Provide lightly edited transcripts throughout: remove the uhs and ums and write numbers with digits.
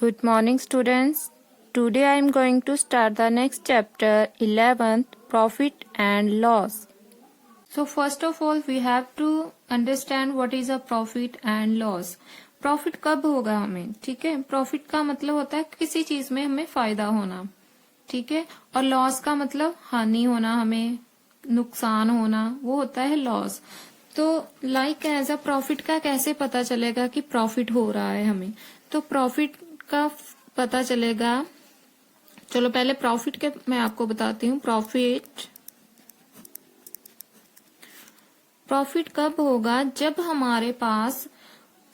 Good morning, students. Today I am going to start the next chapter, 11th, Profit and Loss. So first of all, we have to understand what is a profit and loss. Profit कब होगा हमें, ठीक है। Profit का मतलब होता है किसी चीज में हमें फायदा होना, ठीक है। और लॉस का मतलब हानि होना, हमें नुकसान होना, वो होता है लॉस। तो लाइक एज अ प्रॉफिट का कैसे पता चलेगा कि प्रॉफिट हो रहा है हमें, तो प्रॉफिट का पता चलेगा। चलो पहले प्रॉफिट के मैं आपको बताती हूँ। प्रॉफिट कब होगा, जब हमारे पास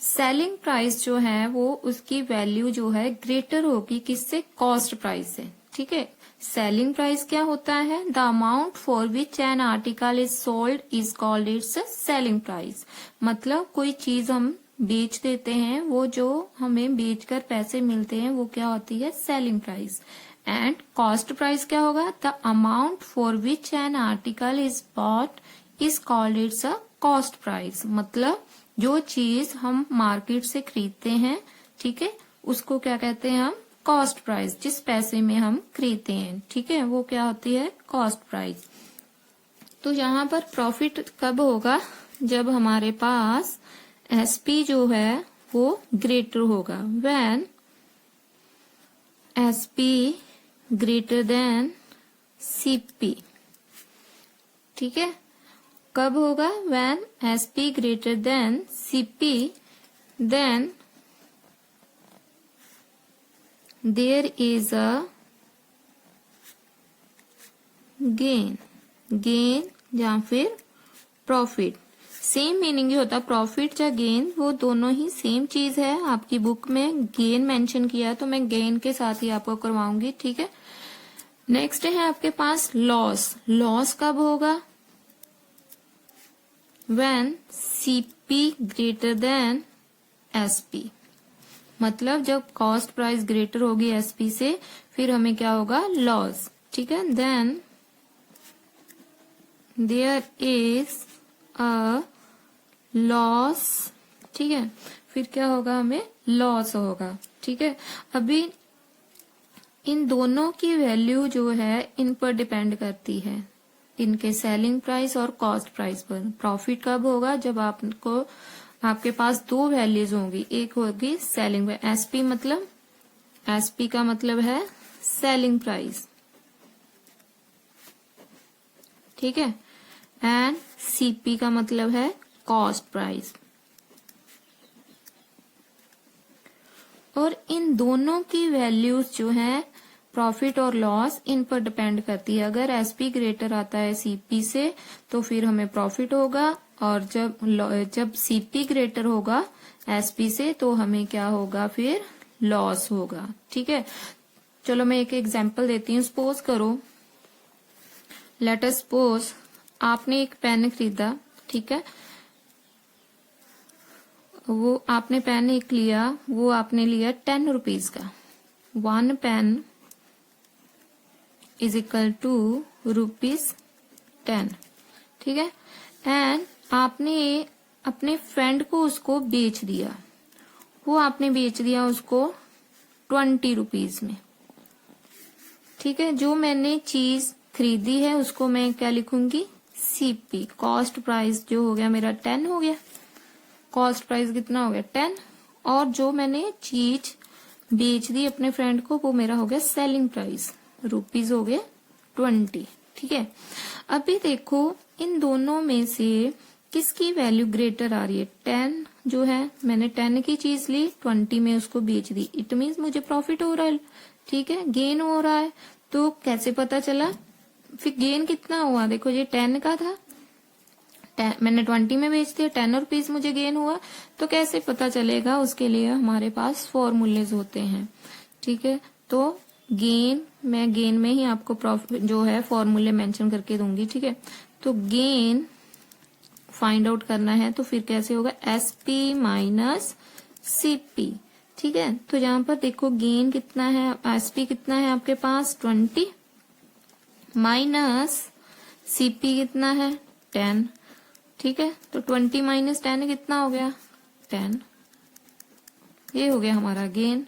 सेलिंग प्राइस जो है वो उसकी वैल्यू जो है ग्रेटर होगी किससे, कॉस्ट प्राइस से, ठीक है। सेलिंग प्राइस क्या होता है, the amount for which an article is sold is called its selling price. मतलब कोई चीज हम बेच देते हैं, वो जो हमें बेचकर पैसे मिलते हैं वो क्या होती है, selling price. And cost price क्या होगा, the amount for which an article is bought is called it's a cost price. मतलब जो चीज हम मार्केट से खरीदते हैं, ठीक है, उसको क्या कहते हैं हम, कॉस्ट प्राइस। जिस पैसे में हम खरीदते हैं, ठीक है, वो क्या होती है, कॉस्ट प्राइस। तो यहाँ पर प्रॉफिट कब होगा, जब हमारे पास एसपी जो है वो ग्रेटर होगा, when SP greater than CP, ठीक है। कब होगा, when SP greater than CP, then there is a gain या फिर प्रॉफिट। सेम मीनिंग ही होता है, प्रॉफिट या गेन वो दोनों ही सेम चीज है। आपकी बुक में गेन मेंशन किया है तो मैं गेन के साथ ही आपको करवाऊंगी, ठीक है। नेक्स्ट है आपके पास लॉस। लॉस कब होगा, when CP greater than SP। मतलब जब कॉस्ट प्राइस ग्रेटर होगी SP से, फिर हमें क्या होगा, लॉस, ठीक है। Then there is a loss, ठीक है। फिर क्या होगा, हमें लॉस होगा, ठीक है। अभी इन दोनों की वैल्यू जो है इन पर डिपेंड करती है, इनके सेलिंग प्राइस और कॉस्ट प्राइस पर। प्रॉफिट कब होगा, जब आपके पास दो वैल्यूज होंगी, एक होगी सेलिंग प्राइस, एसपी मतलब, एसपी का मतलब है सेलिंग प्राइस, ठीक है, एंड सीपी का मतलब है कॉस्ट प्राइस। और इन दोनों की वैल्यूज जो है प्रॉफिट और लॉस, इन पर डिपेंड करती है। अगर एसपी ग्रेटर आता है सीपी से तो फिर हमें प्रॉफिट होगा, और जब सीपी ग्रेटर होगा एसपी से तो हमें क्या होगा, फिर लॉस होगा, ठीक है। चलो मैं एक एग्जांपल देती हूँ। सपोज करो, लेट अस सपोज आपने एक पेन खरीदा, ठीक है। वो आपने पेन एक लिया, वो आपने लिया 10 रुपीज का। 1 पेन इज इक्वल टू ₹10, ठीक है। एंड आपने अपने फ्रेंड को उसको बेच दिया, वो आपने बेच दिया उसको 20 रुपीज में, ठीक है। जो मैंने चीज खरीदी है उसको मैं क्या लिखूंगी, सीपी। कॉस्ट प्राइस जो हो गया मेरा 10 हो गया, कॉस्ट प्राइस कितना हो गया 10, और जो मैंने चीज बेच दी अपने फ्रेंड को वो मेरा हो गया सेलिंग प्राइस, रुपीज हो गए 20, ठीक है। अभी देखो इन दोनों में से किसकी वैल्यू ग्रेटर आ रही है, 10 जो है, मैंने 10 की चीज ली, 20 में उसको बेच दी, इट मीन्स मुझे प्रॉफिट हो रहा है, ठीक है, गेन हो रहा है। तो कैसे पता चला, फिर गेन कितना हुआ, देखो ये 10 का था, मैंने 20 में बेच दिया, 10 रुपीज मुझे गेन हुआ। तो कैसे पता चलेगा, उसके लिए हमारे पास फॉर्मूलेज होते हैं, ठीक है। तो मैं गेन में ही आपको प्रॉफिट जो है फॉर्मूले मेंशन करके दूंगी, ठीक है। तो गेन फाइंड आउट करना है तो फिर कैसे होगा, एसपी माइनस सीपी, ठीक है। तो यहाँ पर देखो गेन कितना है, एसपी कितना है आपके पास 20, माइनस सीपी कितना है 10, ठीक है। तो 20 माइनस 10 कितना हो गया 10, ये हो गया हमारा गेन।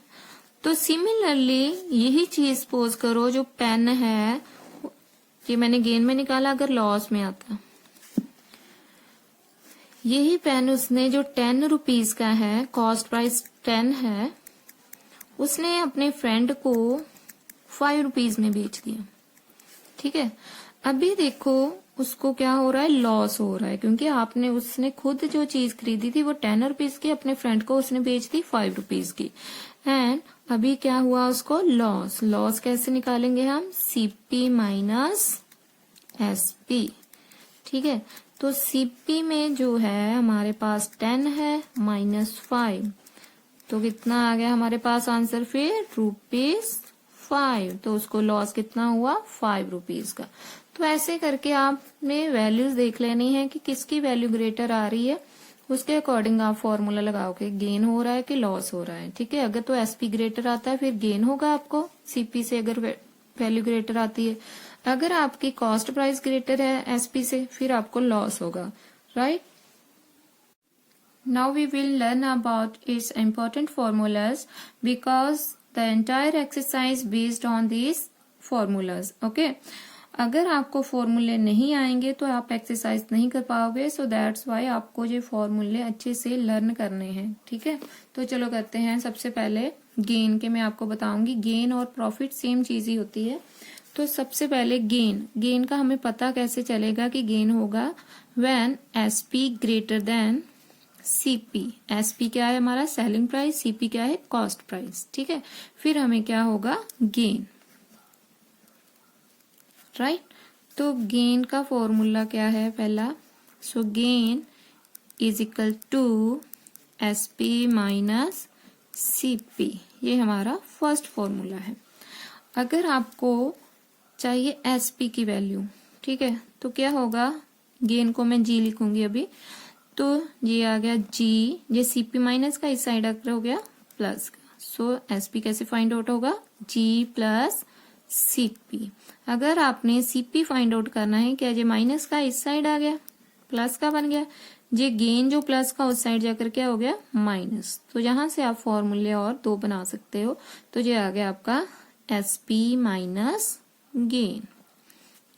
तो सिमिलरली यही चीज सपोज करो, जो पेन है ये मैंने गेन में निकाला, अगर लॉस में आता, यही पेन उसने जो 10 रुपीज का है, कॉस्ट प्राइस 10 है, उसने अपने फ्रेंड को 5 रुपीज में बेच दिया। ठीक है, अभी देखो उसको क्या हो रहा है, लॉस हो रहा है, क्योंकि उसने खुद जो चीज खरीदी थी वो 10 रुपीज की, अपने फ्रेंड को उसने बेच दी 5 रुपीज की। एंड अभी क्या हुआ उसको, लॉस। लॉस कैसे निकालेंगे हम, सीपी माइनस एसपी। ठीक है, तो सीपी में जो है हमारे पास 10 है माइनस 5, तो कितना आ गया हमारे पास आंसर, फिर ₹5। तो उसको लॉस कितना हुआ, 5 रुपीज का। तो ऐसे करके आपने वैल्यूज देख लेनी है कि किसकी वैल्यू ग्रेटर आ रही है, उसके अकॉर्डिंग आप फॉर्मूला लगाओगे, गेन हो रहा है कि लॉस हो रहा है। ठीक है, अगर तो एसपी ग्रेटर आता है फिर गेन होगा आपको, सीपी से अगर वैल्यू ग्रेटर आती है। अगर आपकी कॉस्ट प्राइस ग्रेटर है एसपी से, फिर आपको लॉस होगा, right. Now we will learn about its important formulas because the entire exercise based on these formulas. Okay. अगर आपको फॉर्मूले नहीं आएंगे तो आप एक्सरसाइज नहीं कर पाओगे, सो दैट्स वाई आपको ये फॉर्मूले अच्छे से लर्न करने हैं। ठीक है, तो चलो करते हैं। सबसे पहले गेन के मैं आपको बताऊंगी, गेन और प्रॉफिट सेम चीज ही होती है। तो सबसे पहले गेन का हमें पता कैसे चलेगा कि गेन होगा when SP greater than CP. SP क्या है हमारा सेलिंग प्राइस, सीपी क्या है कॉस्ट प्राइस। ठीक है, फिर हमें क्या होगा, गेन, राइट। तो गेन का फॉर्मूला क्या है पहला, so gain is equal to SP minus CP, ये हमारा फर्स्ट फॉर्मूला है। अगर आपको चाहिए एसपी की वैल्यू, ठीक है, तो क्या होगा, गेन को मैं जी लिखूंगी अभी, तो ये आ गया जी, ये सीपी माइनस का इस साइड अगर हो गया प्लस का, सो एसपी कैसे फाइंड आउट होगा, जी प्लस सीपी। अगर आपने सीपी फाइंड आउट करना है, क्या ये माइनस का इस साइड आ गया प्लस का बन गया, ये गेन जो प्लस का उस साइड जाकर क्या हो गया माइनस, तो यहां से आप फॉर्मूले और दो बना सकते हो। तो ये आ गया आपका एसपी माइनस गेन।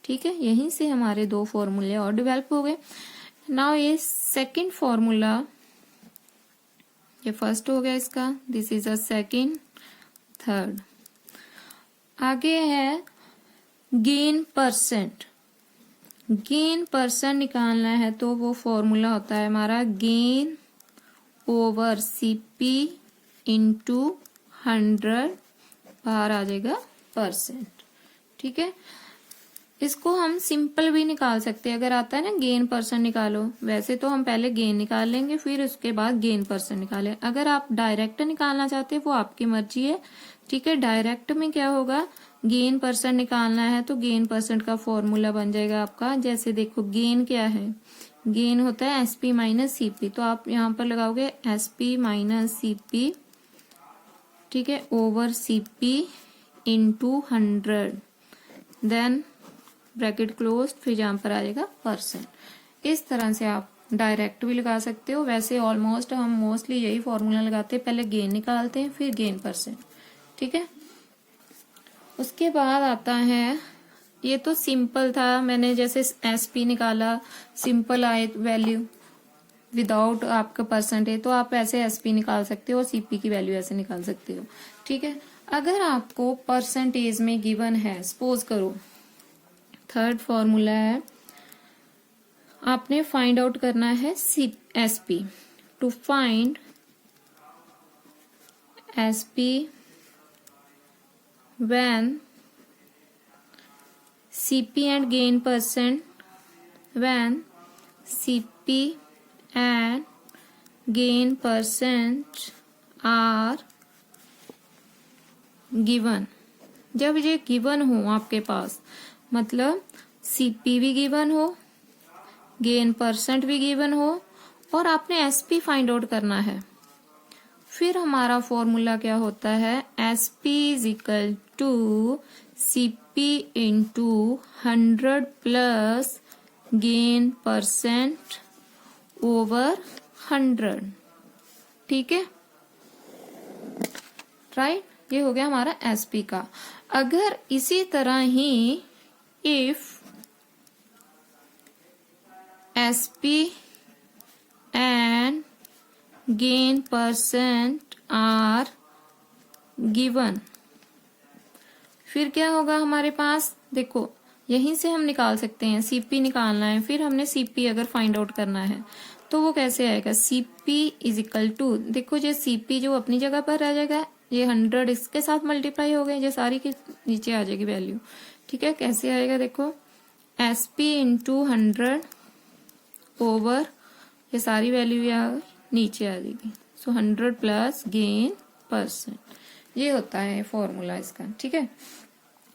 ठीक है, यहीं से हमारे दो फॉर्मूले और डेवलप हो गए। नाउ ये सेकंड फॉर्मूला, ये फर्स्ट हो गया इसका, this is a second, third. आगे है गेन परसेंट। गेन परसेंट निकालना है तो वो फॉर्मूला होता है हमारा गेन ओवर सीपी इंटू 100, बाहर आ जाएगा परसेंट। ठीक है, इसको हम सिंपल भी निकाल सकते हैं, अगर आता है ना गेन परसेंट निकालो, वैसे तो हम पहले गेन निकाल लेंगे फिर उसके बाद गेन परसेंट निकालें। अगर आप डायरेक्ट निकालना चाहते हैं वो आपकी मर्जी है। ठीक है, डायरेक्ट में क्या होगा, गेन परसेंट निकालना है तो गेन परसेंट का फॉर्मूला बन जाएगा आपका, जैसे देखो गेन क्या है, गेन होता है एसपी माइनस सीपी, तो आप यहाँ पर लगाओगे एसपी माइनस सीपी, ठीक है, over CP into 100, then bracket close, फिर यहाँ पर आ जाएगा परसेंट। इस तरह से आप डायरेक्ट भी लगा सकते हो। वैसे ऑलमोस्ट हम मोस्टली यही फॉर्मूला लगाते हैं, पहले गेन निकालते हैं फिर गेन परसेंट। ठीक है, उसके बाद आता है, ये तो सिंपल था, मैंने जैसे एसपी निकाला, सिंपल आए वैल्यू विदाउट आपका परसेंटेज, तो आप ऐसे एसपी निकाल सकते हो और सीपी की वैल्यू ऐसे निकाल सकते हो। ठीक है, अगर आपको परसेंटेज में गिवन है, सपोज करो थर्ड फॉर्मूला है, आपने फाइंड आउट करना है SP. To find SP when CP and gain percent, when CP and gain percent are given, जब ये गिवन हो आपके पास, मतलब CP भी गिवन हो, गेन परसेंट भी गिवन हो और आपने SP फाइंड आउट करना है, फिर हमारा फॉर्मूला क्या होता है, SP is equal to CP into 100 plus gain percent over 100। ठीक है, राइट। ये हो गया हमारा एसपी का। अगर इसी तरह ही if SP and gain percent are given, फिर क्या होगा हमारे पास, देखो यहीं से हम निकाल सकते हैं, सीपी निकालना है, फिर हमने सीपी अगर फाइंड आउट करना है तो वो कैसे आएगा, सीपी इज इक्वल टू, देखो ये सीपी जो अपनी जगह पर रह जाएगा, ये 100 इसके साथ मल्टीप्लाई हो गए, ये सारी की नीचे आ जाएगी वैल्यू। ठीक है, कैसे आएगा, देखो एसपी इंटू 100 ओवर, ये सारी वैल्यू यहाँ नीचे आ जाएगी, सो 100 प्लस गेन परसेंट, ये होता है फॉर्मूला इसका। ठीक है,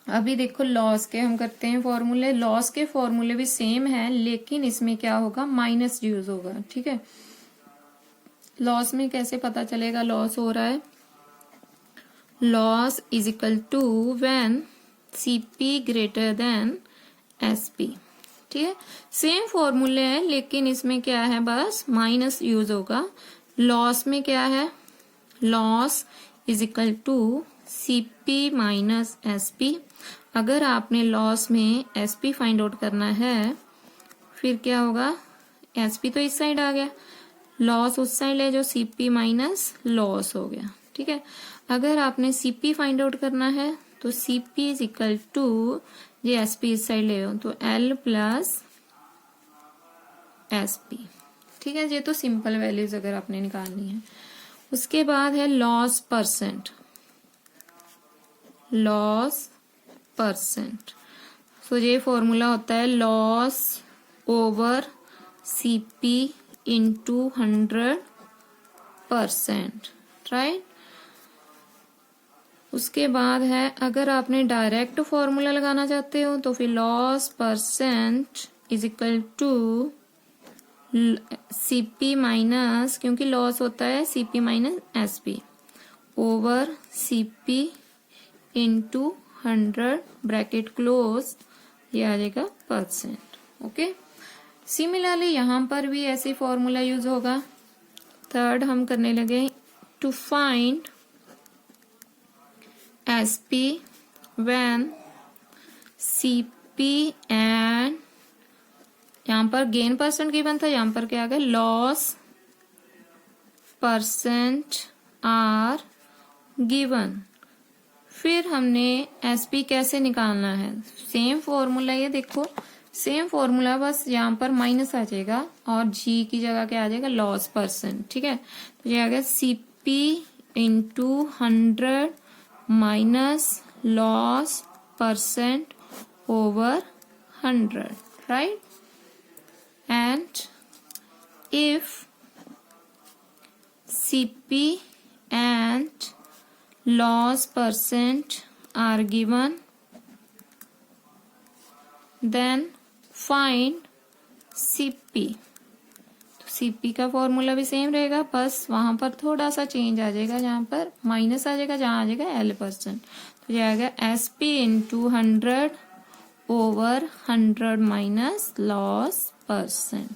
अभी देखो लॉस के हम करते हैं फॉर्मूले, लॉस के फॉर्मूले भी सेम है लेकिन इसमें क्या होगा, माइनस यूज होगा। ठीक है, लॉस में कैसे पता चलेगा लॉस हो रहा है, loss is equal to when CP greater than SP. ठीक है, सेम फॉर्मूले है लेकिन इसमें क्या है, बस माइनस यूज होगा। लॉस में क्या है, loss is equal to CP minus SP. अगर आपने लॉस में एसपी फाइंड आउट करना है, फिर क्या होगा, एसपी तो इस साइड आ गया, लॉस उस साइड है, जो सीपी माइनस लॉस हो गया। ठीक है, अगर आपने सीपी फाइंड आउट करना है तो सीपी इज इक्वल टू, ये एसपी इस साइड ले तो एल प्लस एसपी। ठीक है, ये तो सिंपल वैल्यूज अगर आपने निकालनी है। उसके बाद है लॉस परसेंट, लॉस परसेंट, तो ये फॉर्मूला होता है loss over CP into 100%, right. उसके बाद है, अगर आपने डायरेक्ट फॉर्मूला लगाना चाहते हो तो फिर loss percent is equal to CP minus, क्योंकि लॉस होता है CP minus SP over CP into 100 bracket close, ये आ जाएगा परसेंट। ओके, सिमिलरली यहां पर भी ऐसे फॉर्मूला यूज होगा। थर्ड हम करने लगे, to find SP when CP and, यहां पर गेन परसेंट गिवन था, यहां पर क्या आ गया, लॉस परसेंट आर गिवन। फिर हमने एसपी कैसे निकालना है, सेम फॉर्मूला, ये देखो सेम फॉर्मूला, बस यहाँ पर माइनस आ जाएगा और जी की जगह क्या आ जाएगा, लॉस परसेंट। ठीक है, तो ये आ गया CP into 100 minus loss percent over 100, right. And if CP and loss percent are given, then find CP। तो CP का फॉर्मूला भी सेम रहेगा, बस वहां पर थोड़ा सा चेंज आ जाएगा, जहां पर माइनस आ जाएगा, जहां आ जाएगा L%। तो ये आ गया SP into 100 over 100 minus loss percent.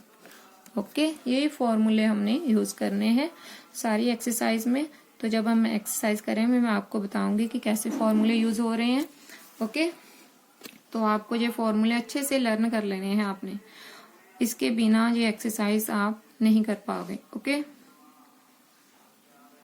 Okay, यही फॉर्मूले हमने यूज करने हैं सारी एक्सरसाइज में। तो जब हम एक्सरसाइज करेंगे मैं आपको बताऊंगी कि कैसे फॉर्मूले यूज हो रहे हैं। ओके, तो आपको ये फॉर्मूले अच्छे से लर्न कर लेने हैं आपने, इसके बिना ये एक्सरसाइज आप नहीं कर पाओगे। ओके।